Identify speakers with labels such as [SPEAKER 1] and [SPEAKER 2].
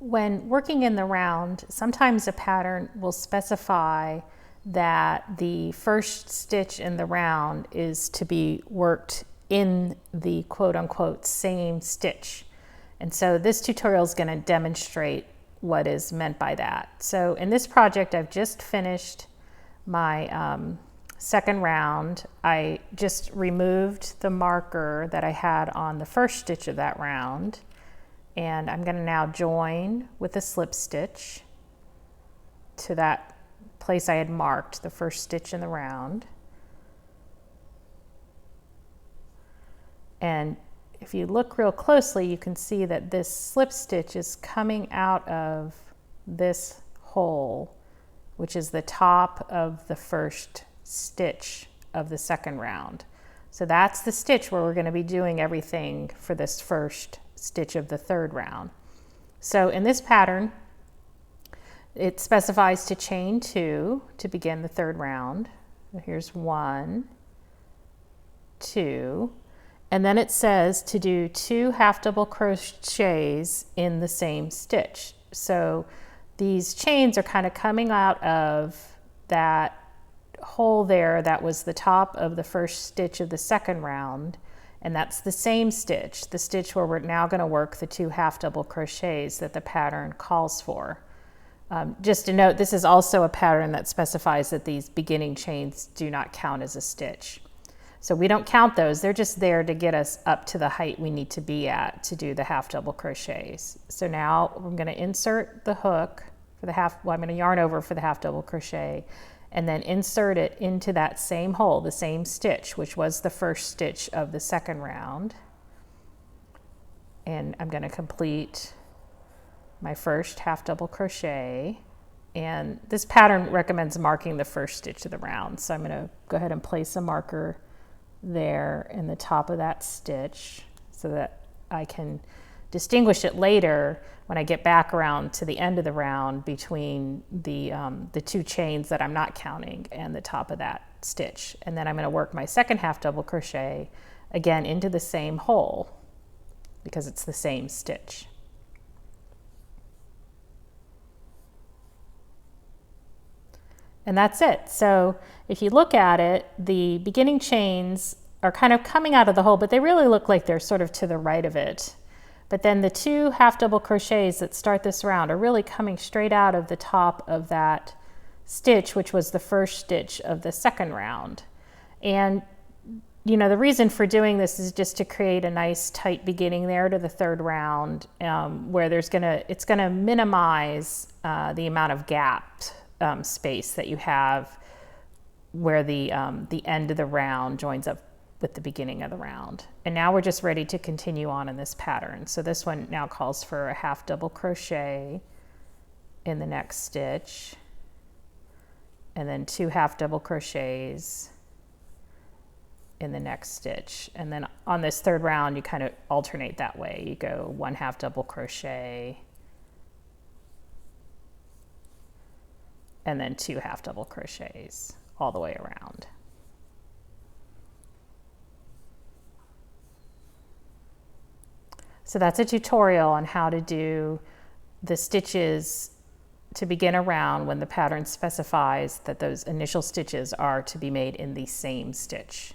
[SPEAKER 1] when working in the round, sometimes a pattern will specify that the first stitch in the round is to be worked in the quote-unquote same stitch. And so this tutorial is going to demonstrate what is meant by that. So in this project, I've just finished my second round. I just removed the marker that I had on the first stitch of that round, and I'm going to now join with a slip stitch to that place I had marked, the first stitch in the round. And if you look real closely, you can see that this slip stitch is coming out of this hole, which is the top of the first stitch of the second round. So that's the stitch where we're going to be doing everything for this first stitch of the third round. So in this pattern, it specifies to chain 2 to begin the third round. Here's 1, 2, and then it says to do 2 half double crochets in the same stitch. So these chains are kind of coming out of that hole there that was the top of the first stitch of the second round, and that's the same stitch, the stitch where we're now going to work the 2 half double crochets that the pattern calls for. Just to note, this is also a pattern that specifies that these beginning chains do not count as a stitch. So we don't count those, they're just there to get us up to the height we need to be at to do the half double crochets. So now I'm going to insert the hook for the I'm going to yarn over for the half double crochet, and then insert it into that same hole, the same stitch, which was the first stitch of the second round. And I'm going to complete my first half double crochet. And this pattern recommends marking the first stitch of the round. So I'm going to go ahead and place a marker there in the top of that stitch so that I can distinguish it later when I get back around to the end of the round between the 2 chains that I'm not counting and the top of that stitch. And then I'm going to work my second half double crochet again into the same hole because it's the same stitch. And that's it. So if you look at it, the beginning chains are kind of coming out of the hole, but they really look like they're sort of to the right of it. But then the 2 half double crochets that start this round are really coming straight out of the top of that stitch, which was the first stitch of the second round. And you know, the reason for doing this is just to create a nice tight beginning there to the third round, where it's gonna minimize the amount of gap space that you have where the end of the round joins up with the beginning of the round. And now we're just ready to continue on in this pattern. So this one now calls for a half double crochet in the next stitch, and then 2 half double crochets in the next stitch. And then on this third round, you kind of alternate that way. You go 1 half double crochet, and then 2 half double crochets all the way around. So that's a tutorial on how to do the stitches to begin a round when the pattern specifies that those initial stitches are to be made in the same stitch.